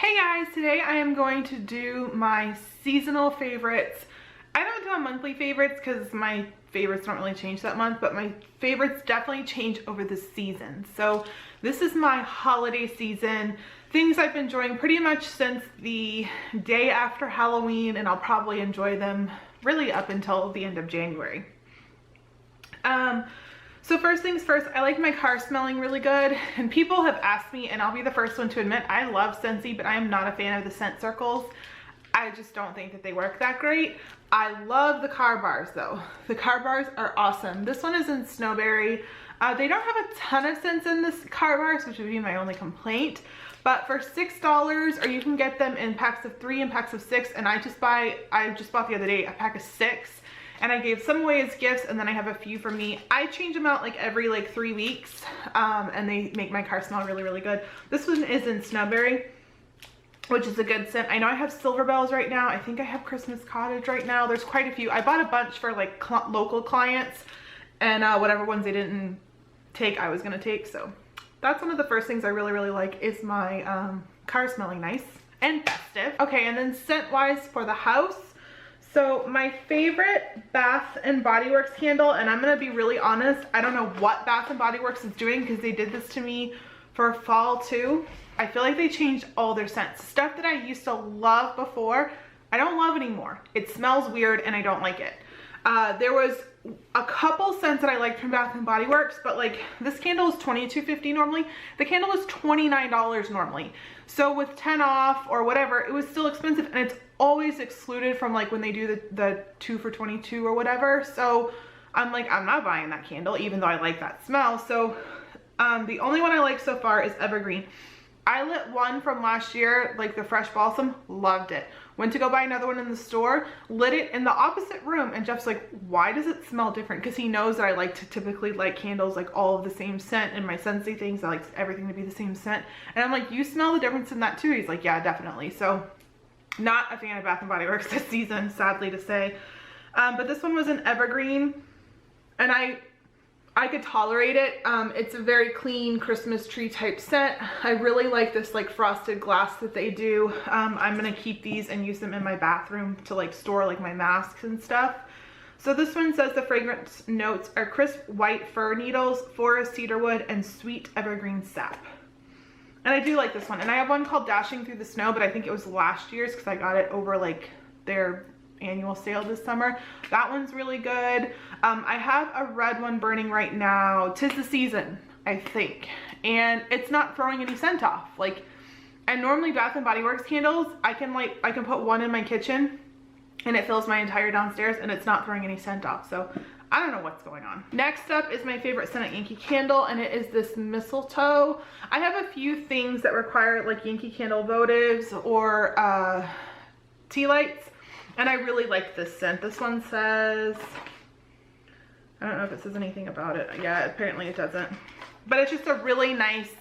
Hey guys, today I am going to do my seasonal favorites. I don't do a monthly favorites because my favorites don't really change that month, but my favorites definitely change over the season. So this is my holiday season, things I've been enjoying pretty much since the day after Halloween, and I'll probably enjoy them really up until the end of January. So first things first, I like my car smelling really good, and people have asked me, and I'll be the first one to admit, I love Scentsy, but I am not a fan of the scent circles. I just don't think that they work that great. I love the car bars though. The car bars are awesome. This one is in Snowberry. They don't have a ton of scents in this car bars, which would be my only complaint, but for $6, or you can get them in packs of 3 and packs of 6, and I just bought the other day a pack of 6. And I gave some away as gifts, and then I have a few for me. I change them out like every 3 weeks, and they make my car smell really, really good. This one is in Snowberry, which is a good scent. I know I have Silver Bells right now. I think I have Christmas Cottage right now. There's quite a few. I bought a bunch for local clients, and whatever ones they didn't take, I was gonna take. So that's one of the first things I really, really like, is my car smelling nice and festive. Okay, and then scent-wise for the house. So my favorite Bath and Body Works candle, and I'm gonna be really honest, I don't know what Bath and Body Works is doing because they did this to me for fall too. I feel like they changed all their scents. Stuff that I used to love before, I don't love anymore. It smells weird and I don't like it. There was a couple scents that I liked from Bath and Body Works, but this candle is $22.50 normally. The candle is $29 normally. So with 10 off or whatever, it was still expensive, and it's always excluded from when they do the 2 for $22 or whatever. So I'm like, I'm not buying that candle even though I like that smell. So the only one I like so far is Evergreen. I lit one from last year, the Fresh Balsam, loved it. Went to go buy another one in the store, lit it in the opposite room, and Jeff's like, why does it smell different? Because he knows that I like to typically light candles all of the same scent, and my Scentsy things, I like everything to be the same scent. And I'm like, you smell the difference in that too? He's like, yeah, definitely. So not a fan of Bath & Body Works this season, sadly to say. But this one was an Evergreen, and I could tolerate it. It's a very clean Christmas tree type scent. I really like this frosted glass that they do. I'm gonna keep these and use them in my bathroom to store my masks and stuff. So this one says the fragrance notes are crisp white fir needles, forest cedarwood, and sweet evergreen sap. And I do like this one. And I have one called Dashing Through the Snow, but I think it was last year's because I got it over their annual sale this summer. That one's really good. I have a red one burning right now. 'Tis the Season, I think, and it's not throwing any scent off. And normally Bath and Body Works candles, I can put one in my kitchen and it fills my entire downstairs and it's not throwing any scent off. So I don't know what's going on. Next up is my favorite scent at Yankee Candle, and it is this mistletoe. I have a few things that require Yankee Candle votives or tea lights, and I really like this scent. This one says, I don't know if it says anything about it. Yeah, apparently it doesn't. But it's just a really nice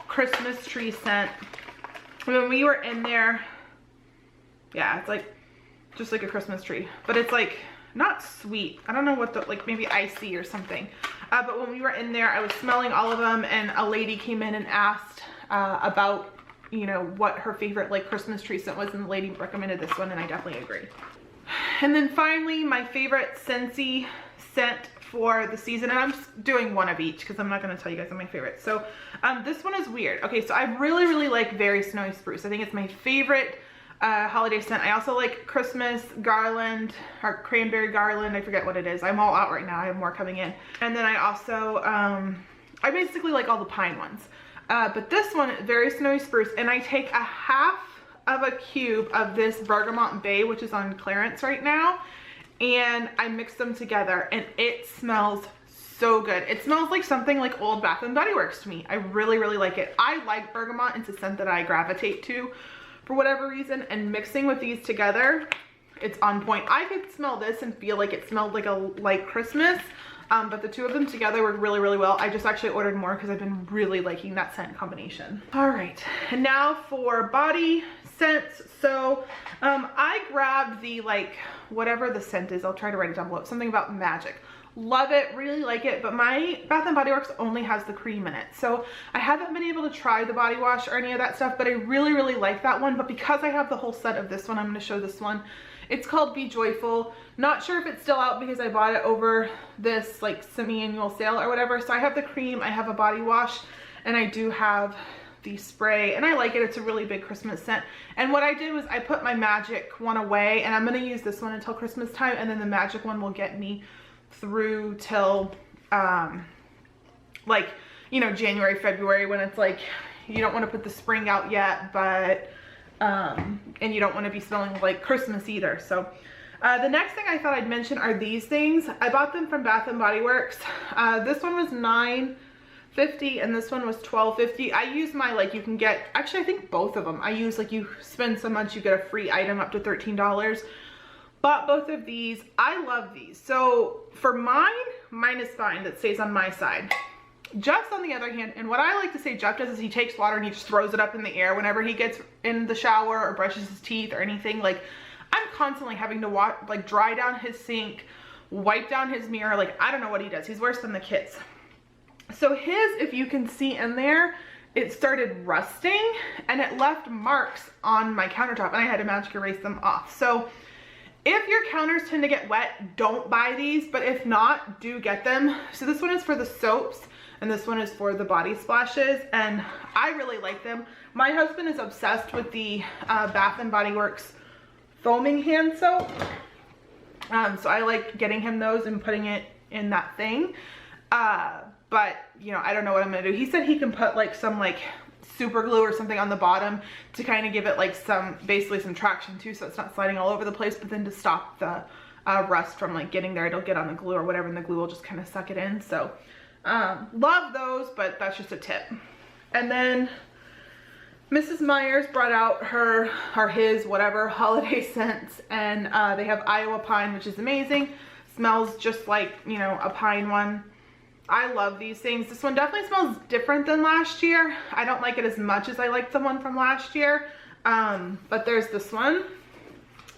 Christmas tree scent. When we were in there, yeah, it's just like a Christmas tree. But it's not sweet. I don't know what maybe icy or something. But when we were in there, I was smelling all of them, and a lady came in and asked about what her favorite Christmas tree scent was, and the lady recommended this one, and I definitely agree. And then finally, my favorite Scentsy scent for the season, and I'm just doing one of each because I'm not going to tell you guys my favorite. So this one is weird. Okay, so I really, really like Very Snowy Spruce. I think it's my favorite holiday scent. I also like Christmas Garland or Cranberry Garland. I forget what it is. I'm all out right now. I have more coming in. And then I also, I basically like all the pine ones. But this one, Very Snowy Spruce, and I take a half of a cube of this Bergamot Bay, which is on clearance right now, and I mix them together, and it smells so good. It smells like something old Bath and Body Works to me. I really, really like it. I like bergamot. It's a scent that I gravitate to for whatever reason, and mixing with these together, it's on point. I could smell this and feel like it smelled like Christmas, but the two of them together work really, really well. I just actually ordered more because I've been really liking that scent combination. All right, and now for body scents. So I grabbed the whatever the scent is, I'll try to write it down below, something about magic. Love it, really like it, but my Bath and Body Works only has the cream in it. So I haven't been able to try the body wash or any of that stuff, but I really, really like that one. But because I have the whole set of this one, I'm going to show this one. It's called Be Joyful. Not sure if it's still out because I bought it over this like semi-annual sale or whatever. So I have the cream, I have a body wash, and I do have the spray, and I like it. It's a really big Christmas scent. And what I did was I put my magic one away, and I'm going to use this one until Christmas time, and then the magic one will get me through till like, you know, January, February, when it's like you don't want to put the spring out yet, but and you don't want to be smelling like Christmas either. So the next thing I thought I'd mention are these things. I bought them from Bath and Body Works. This one was $9.50 and this one was $12.50. I use my, like, you can get, actually I think both of them, I use, like, you spend so much you get a free item up to $13. Bought both of these. I love these. So for mine is fine, that stays on my side. Jeff's on the other hand, and what I like to say Jeff does is he takes water and he just throws it up in the air whenever he gets in the shower or brushes his teeth or anything. Like, I'm constantly having to like dry down his sink, wipe down his mirror. Like, I don't know what he does. He's worse than the kids. So his, if you can see in there, it started rusting and it left marks on my countertop, and I had to magic erase them off. So if your counters tend to get wet, don't buy these, but if not, do get them. So this one is for the soaps and this one is for the body splashes, and I really like them. My husband is obsessed with the Bath and Body Works foaming hand soap. So I like getting him those and putting it in that thing. But you know, I don't know what I'm gonna do. He said he can put like some like super glue or something on the bottom to kind of give it like some, basically some traction too, so it's not sliding all over the place, but then to stop the rust from like getting there, it'll get on the glue or whatever, and the glue will just kind of suck it in. So love those, but that's just a tip. And then Mrs. Myers brought out her or his whatever holiday scents, and they have Iowa Pine, which is amazing. Smells just like, you know, a pine one. I love these things. This one definitely smells different than last year. I don't like it as much as I liked the one from last year. But there's this one.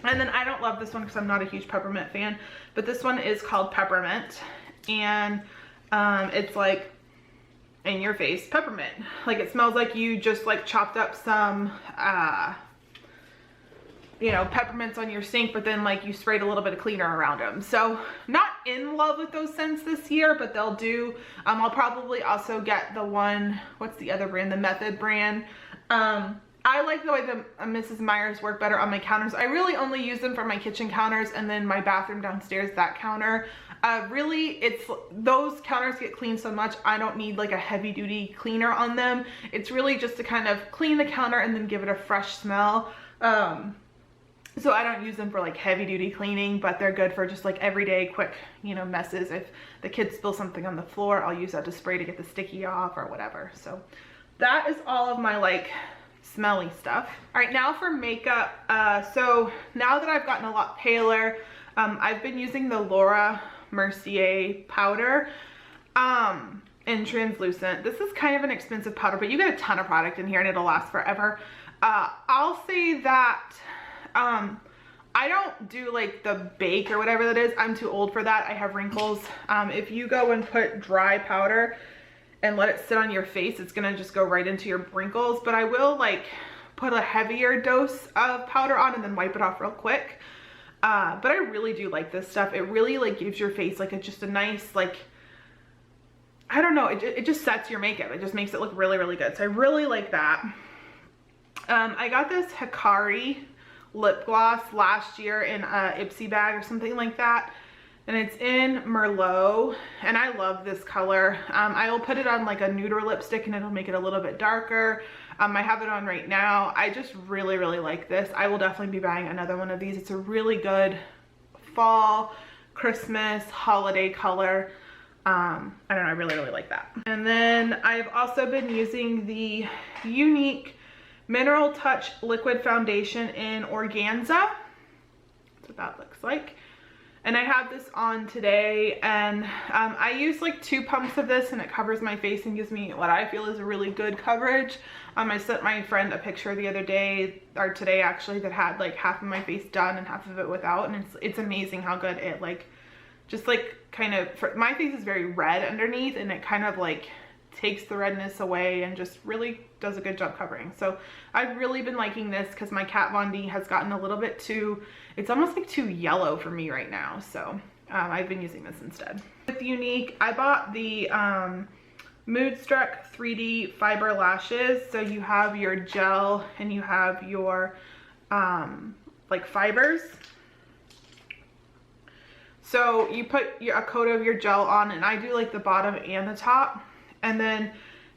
And then I don't love this one because I'm not a huge peppermint fan. But this one is called Peppermint. And it's like in your face peppermint. Like, it smells like you just like chopped up some you know, peppermints on your sink, but then like you sprayed a little bit of cleaner around them. So not in love with those scents this year, but they'll do. I'll probably also get the one, what's the other brand, the Method brand. I like the way the Mrs. Myers work better on my counters. I really only use them for my kitchen counters and then my bathroom downstairs, that counter. Really, it's, those counters get cleaned so much, I don't need like a heavy duty cleaner on them. It's really just to kind of clean the counter and then give it a fresh smell. So I don't use them for like heavy duty cleaning, but they're good for just like everyday quick, you know, messes. If the kids spill something on the floor, I'll use that to spray to get the sticky off or whatever. So that is all of my like smelly stuff. All right, now for makeup. So now that I've gotten a lot paler, I've been using the Laura Mercier powder in translucent. This is kind of an expensive powder, but you get a ton of product in here and it'll last forever. I'll say that I don't do like the bake or whatever that is. I'm too old for that. I have wrinkles. If you go and put dry powder and let it sit on your face, it's gonna just go right into your wrinkles. But I will like put a heavier dose of powder on and then wipe it off real quick. But I really do like this stuff. It really like gives your face like just a nice, like, I don't know, it just sets your makeup. It just makes it look really, really good. So I really like that. I got this Hikari lip gloss last year in a Ipsy bag or something like that, and it's in Merlot, and I love this color. I will put it on like a nude lipstick and it'll make it a little bit darker. I have it on right now. I just really, really like this. I will definitely be buying another one of these. It's a really good fall, Christmas, holiday color. I don't know, I really, really like that. And then I've also been using the Unique Mineral Touch Liquid Foundation in Organza. That's what that looks like. And I have this on today, and I use like 2 pumps of this and it covers my face and gives me what I feel is a really good coverage. I sent my friend a picture the other day, or today actually, that had like half of my face done and half of it without, and it's amazing how good it like just like kind of, my face is very red underneath, and it kind of like takes the redness away and just really does a good job covering. So I've really been liking this because my Kat Von D has gotten a little bit too, it's almost like too yellow for me right now. So I've been using this instead. With Unique, I bought the Moodstruck 3D Fiber Lashes. So you have your gel and you have your like fibers. So you put a coat of your gel on, and I do like the bottom and the top, and then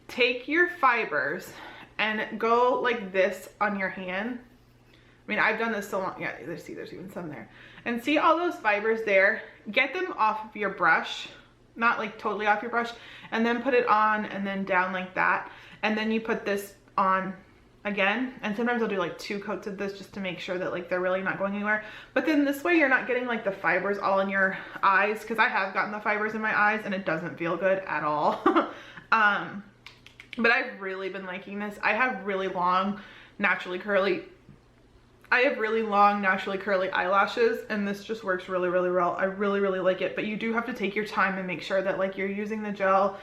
take your fibers and go like this on your hand. I mean, I've done this so long. Yeah, there's even some there. And see all those fibers there? Get them off of your brush, not like totally off your brush, and then put it on and then down like that. And then you put this on again. And sometimes I'll do like 2 coats of this just to make sure that like they're really not going anywhere. But then this way you're not getting like the fibers all in your eyes, because I have gotten the fibers in my eyes and it doesn't feel good at all. But I've really been liking this. I have really long, naturally curly eyelashes, and this just works really, really well. I really, really like it. But you do have to take your time and make sure that like you're using the gel,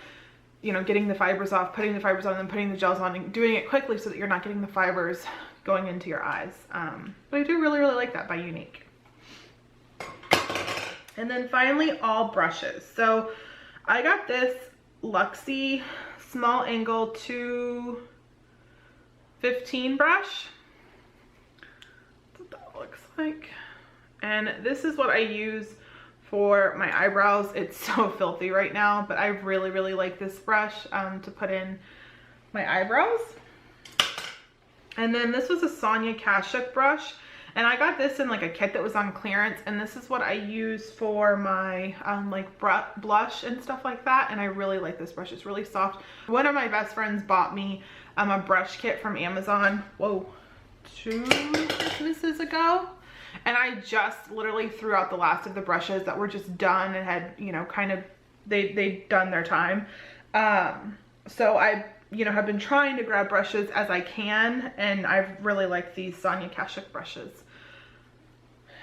you know, getting the fibers off, putting the fibers on, and then putting the gels on, and doing it quickly so that you're not getting the fibers going into your eyes. But I do really, really like that by Unique. And then finally, all brushes. So I got this Luxie small angle 215 brush. That's what that looks like. And this is what I use for my eyebrows. It's so filthy right now, but I really, really like this brush to put in my eyebrows. And then this was a Sonia Kashuk brush, and I got this in like a kit that was on clearance, and this is what I use for my like blush and stuff like that. And I really like this brush. It's really soft. One of my best friends bought me a brush kit from Amazon, 2 Christmases ago, and I just literally threw out the last of the brushes that were just done and had, you know, kind of they'd done their time. So I, you know, have been trying to grab brushes as I can, and I've really liked these Sonia Kashuk brushes.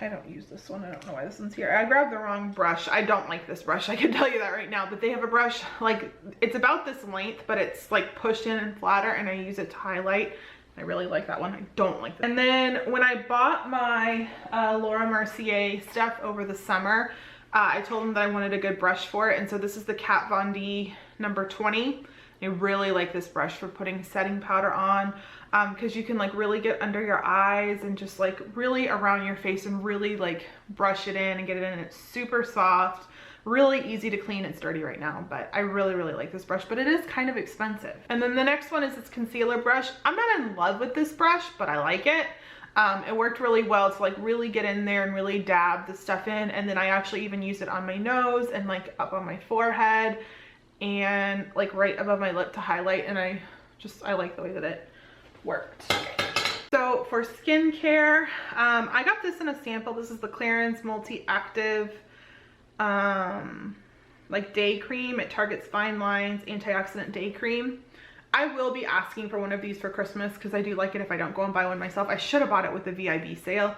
I don't use this one. I don't know why this one's here. I grabbed the wrong brush. I don't like this brush. I can tell you that right now. But they have a brush, like, it's about this length, but it's like pushed in and flatter, and I use it to highlight. I really like that one. I don't like that. And then when I bought my Laura Mercier stuff over the summer, I told them that I wanted a good brush for it. And so this is the Kat Von D number 20. I really like this brush for putting setting powder on, because you can like really get under your eyes and just like really around your face and really like brush it in and get it in. It's super soft, really easy to clean. It's dirty right now, but I really, really like this brush, but it is kind of expensive. And then the next one is this concealer brush. I'm not in love with this brush, but I like it. It worked really well to like really get in there and really dab the stuff in. And then I actually even used it on my nose and like up on my forehead and like right above my lip to highlight, and I like the way that it worked. So for skincare, I got this in a sample. This is the Clarins Multi-Active like day cream. It targets fine lines, antioxidant day cream. I will be asking for one of these for Christmas because I do like it if I don't go and buy one myself. I should have bought it with the VIB sale,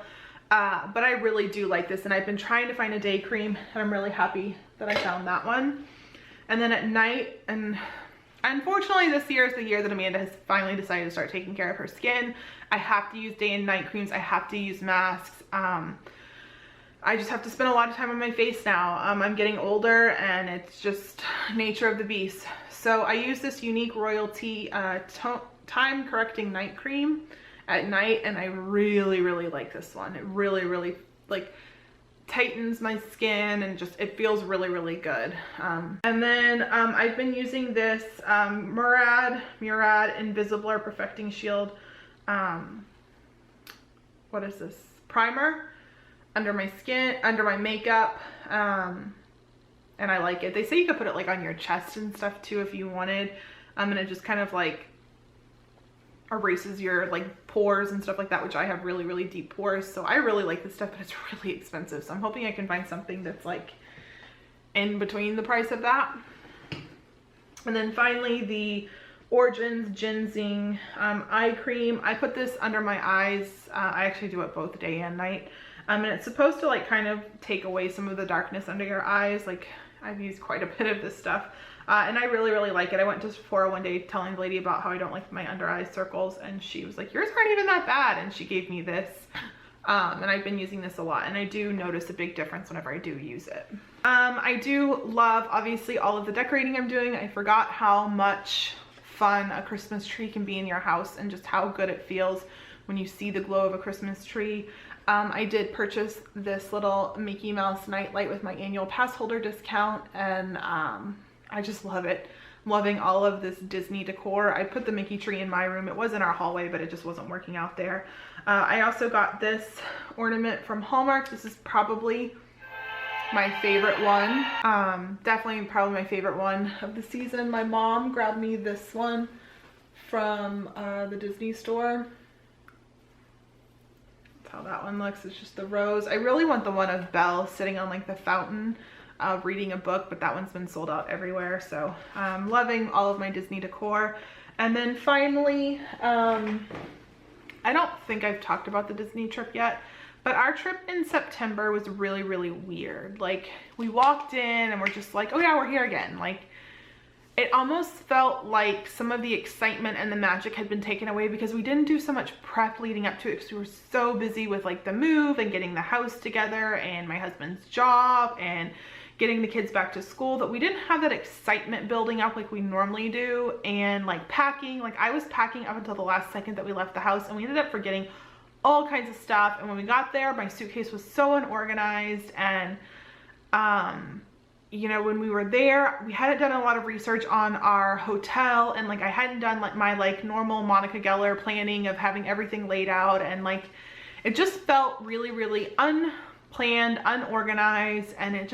but I really do like this, and I've been trying to find a day cream, and I'm really happy that I found that one. And then at night, and unfortunately this year is the year that Amanda has finally decided to start taking care of her skin. I have to use day and night creams. I have to use masks. I just have to spend a lot of time on my face now. I'm getting older, and it's just nature of the beast. So I use this Unique Royalty Time Correcting Night Cream at night, and I really, really like this one. It really, really like tightens my skin, and just it feels really, really good. And then I've been using this Murad Invisiblur Perfecting Shield what is this, primer under my skin, under my makeup, and I like it. They say you could put it like on your chest and stuff too if you wanted, and it just kind of like erases your like pores and stuff like that, which I have really, really deep pores, so I really like this stuff, but it's really expensive, so I'm hoping I can find something that's like in between the price of that. And then finally the Origins Ginseng eye cream. I put this under my eyes. I actually do it both day and night. And it's supposed to like kind of take away some of the darkness under your eyes. Like I've used quite a bit of this stuff. And I really, really like it. I went to Sephora one day telling the lady about how I don't like my under eye circles, and she was like, yours aren't even that bad, and she gave me this. And I've been using this a lot, and I do notice a big difference whenever I do use it. I do love, obviously, all of the decorating I'm doing. I forgot how much fun a Christmas tree can be in your house and just how good it feels when you see the glow of a Christmas tree. I did purchase this little Mickey Mouse nightlight with my annual pass holder discount, and I just love it. I'm loving all of this Disney decor. I put the Mickey tree in my room. It was in our hallway, but it just wasn't working out there. I also got this ornament from Hallmark. This is probably my favorite one. Definitely probably my favorite one of the season. My mom grabbed me this one from the Disney store. That's how that one looks. It's just the rose. I really want the one of Belle sitting on like the fountain reading a book, but that one's been sold out everywhere. So I'm loving all of my Disney decor. And then finally, I don't think I've talked about the Disney trip yet, but our trip in September was really, really weird. Like we walked in and we're just like, oh yeah, we're here again. Like it almost felt like some of the excitement and the magic had been taken away because we didn't do so much prep leading up to it because we were so busy with like the move and getting the house together and my husband's job and getting the kids back to school, that we didn't have that excitement building up like we normally do. And like packing, like I was packing up until the last second that we left the house, and we ended up forgetting all kinds of stuff. And when we got there, my suitcase was so unorganized. And you know, when we were there, we hadn't done a lot of research on our hotel, and like I hadn't done like my like normal Monica Geller planning of having everything laid out, and like it just felt really, really unplanned, unorganized, and it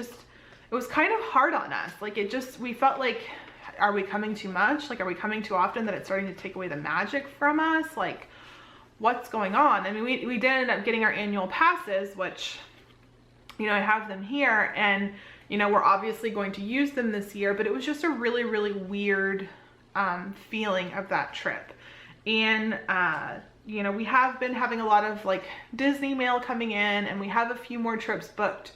was kind of hard on us. Like it just, we felt like, are we coming too much? Like, are we coming too often that it's starting to take away the magic from us? Like, what's going on? I mean, we did end up getting our annual passes, which, you know, I have them here, and, you know, we're obviously going to use them this year, but it was just a really, really weird feeling of that trip. And, you know, we have been having a lot of like Disney mail coming in, and we have a few more trips booked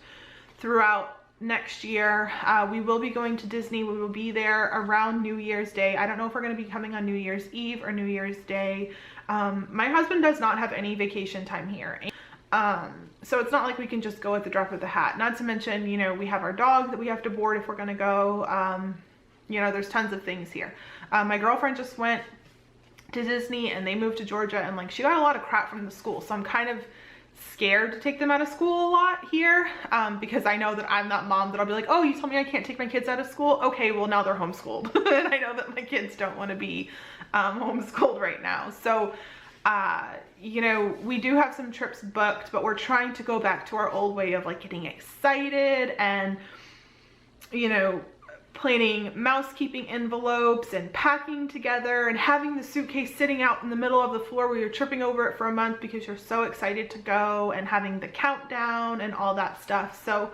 throughout next year. We will be going to Disney. We will be there around New Year's Day. I don't know if we're going to be coming on New Year's Eve or New Year's Day. My husband does not have any vacation time here. So it's not like we can just go at the drop of the hat. Not to mention, you know, we have our dog that we have to board if we're going to go. You know, there's tons of things here. My girlfriend just went to Disney and they moved to Georgia, and like she got a lot of crap from the school. So I'm kind of scared to take them out of school a lot here, because I know that I'm that mom that I'll be like, oh, you told me I can't take my kids out of school? Okay, well now they're homeschooled. And I know that my kids don't want to be homeschooled right now. So you know, we do have some trips booked, but we're trying to go back to our old way of like getting excited and, you know, planning mousekeeping envelopes and packing together and having the suitcase sitting out in the middle of the floor where you're tripping over it for a month because you're so excited to go, and having the countdown and all that stuff. So,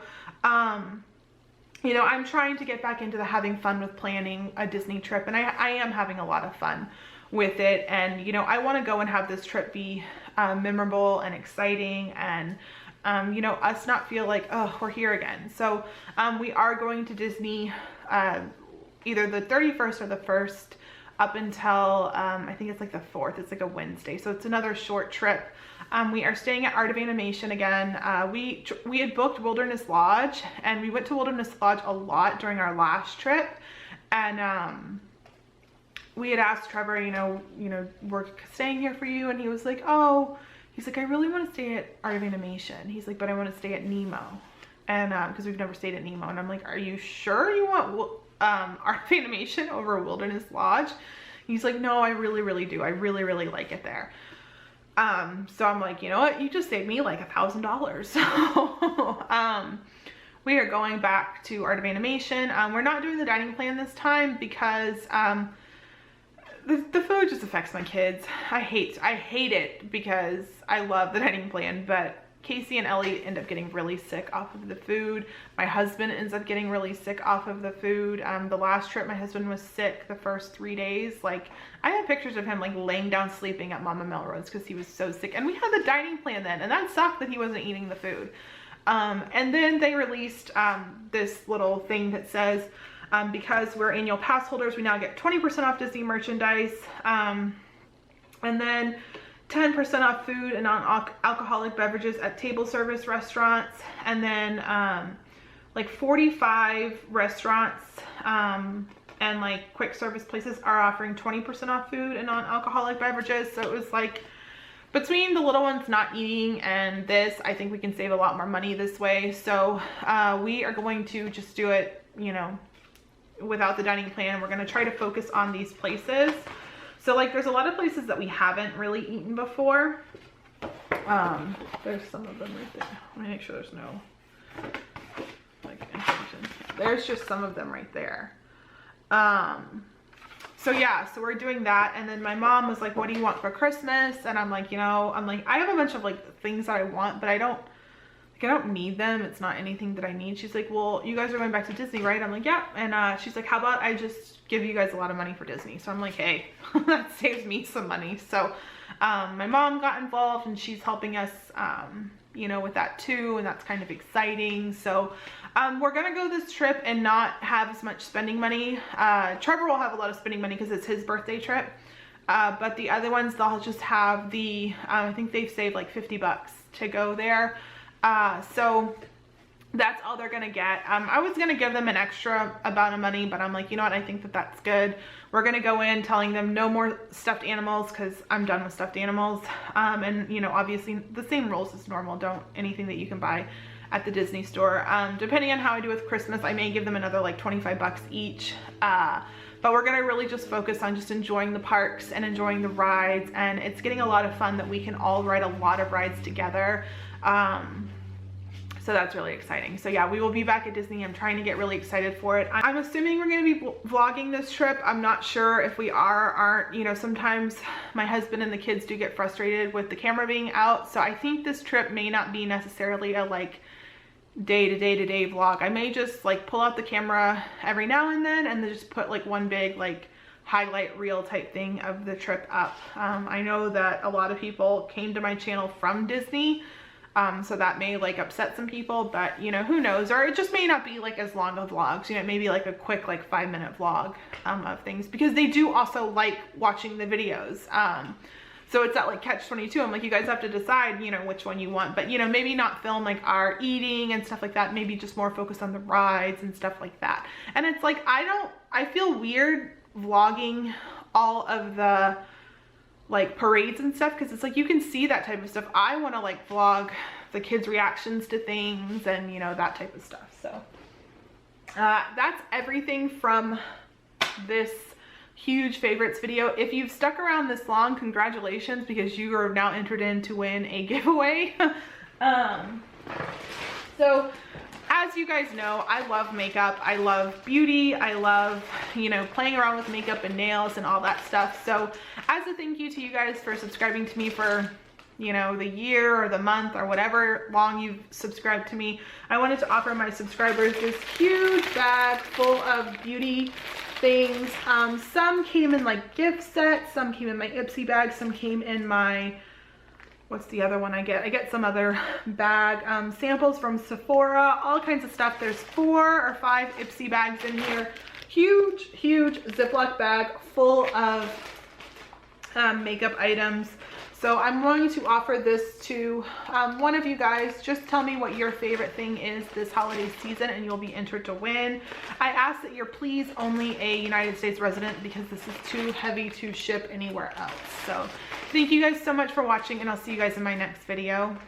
you know, I'm trying to get back into the having fun with planning a Disney trip, and I am having a lot of fun with it. And, you know, I want to go and have this trip be memorable and exciting, and you know, us not feel like, oh, we're here again. So we are going to Disney either the 31st or the 1st up until I think it's like the 4th. It's like a Wednesday, so it's another short trip. We are staying at Art of Animation again. We had booked Wilderness Lodge, and we went to Wilderness Lodge a lot during our last trip. And we had asked Trevor, you know, we're staying here for you, and he was like, oh, he's like, I really want to stay at Art of Animation. He's like, but I want to stay at Nemo. And because we've never stayed at Nemo. And I'm like, are you sure you want Art of Animation over Wilderness Lodge? He's like, no, I really, really do. I really, really like it there. So I'm like, you know what? You just saved me like $1,000. So we are going back to Art of Animation. We're not doing the dining plan this time because the food just affects my kids. I hate it because I love the dining plan, but Casey and Ellie end up getting really sick off of the food. My husband ends up getting really sick off of the food. The last trip, my husband was sick the first 3 days. Like, I have pictures of him like laying down sleeping at Mama Melrose because he was so sick. And we had the dining plan then, and that sucked that he wasn't eating the food. And then they released this little thing that says, because we're annual pass holders, we now get 20% off Disney merchandise. And then 10% off food and non-alcoholic beverages at table service restaurants, and then like 45 restaurants and like quick service places are offering 20% off food and non-alcoholic beverages. So it was like, between the little ones not eating and this, I think we can save a lot more money this way. So we are going to just do it, you know, without the dining plan. We're going to try to focus on these places. So like there's a lot of places that we haven't really eaten before. There's some of them right there. Let me make sure there's no like information. There's just some of them right there. So yeah, so we're doing that. And then my mom was like, what do you want for Christmas? And I'm like, you know, I have a bunch of like things that I want, but I don't need them. It's not anything that I need. She's like, well, you guys are going back to Disney, right? I'm like, yeah. And she's like, how about I just give you guys a lot of money for Disney? So I'm like, hey, that saves me some money. So my mom got involved and she's helping us, you know, with that too. And that's kind of exciting. So we're going to go this trip and not have as much spending money. Trevor will have a lot of spending money because it's his birthday trip. But the other ones, they'll just have the, I think they've saved like $50 to go there. So that's all they're gonna get. I was gonna give them an extra amount of money, but I'm like, you know what, I think that that's good. We're gonna go in telling them no more stuffed animals because I'm done with stuffed animals. And you know, obviously the same rules as normal. Don't anything that you can buy at the Disney store. Depending on how I do with Christmas, I may give them another like $25 each. But we're gonna really just focus on just enjoying the parks and enjoying the rides, and it's getting a lot of fun that we can all ride a lot of rides together. So that's really exciting. So yeah, we will be back at Disney. I'm trying to get really excited for it. I'm assuming we're going to be vlogging this trip. I'm not sure if we are or aren't. You know, sometimes my husband and the kids do get frustrated with the camera being out. So I think this trip may not be necessarily a like day-to-day vlog. I may just like pull out the camera every now and then just put like one big like highlight reel type thing of the trip up. I know that a lot of people came to my channel from Disney. So that may like upset some people, but you know, who knows? Or it just may not be like as long of vlogs, you know, maybe like a quick like 5-minute vlog of things, because they do also like watching the videos. So it's that like catch-22. I'm like, you guys have to decide, you know, which one you want, but you know, maybe not film like our eating and stuff like that. Maybe just more focus on the rides and stuff like that. And it's like, I feel weird vlogging all of the like parades and stuff, because it's like you can see that type of stuff. I want to like vlog the kids' reactions to things and you know, that type of stuff. So that's everything from this huge favorites video. If you've stuck around this long, congratulations, because you are now entered in to win a giveaway. So as you guys know, I love makeup, I love beauty, I love, you know, playing around with makeup and nails and all that stuff. So as a thank you to you guys for subscribing to me for, you know, the year or the month or whatever long you've subscribed to me, I wanted to offer my subscribers this huge bag full of beauty things. Some came in like gift sets, some came in my Ipsy bag, some came in my, what's the other one I get? I get some other bag, samples from Sephora, all kinds of stuff. There's 4 or 5 Ipsy bags in here. Huge, huge Ziploc bag full of makeup items. So I'm going to offer this to one of you guys. Just tell me what your favorite thing is this holiday season and you'll be entered to win. I ask that you're please only a United States resident, because this is too heavy to ship anywhere else. So thank you guys so much for watching, and I'll see you guys in my next video.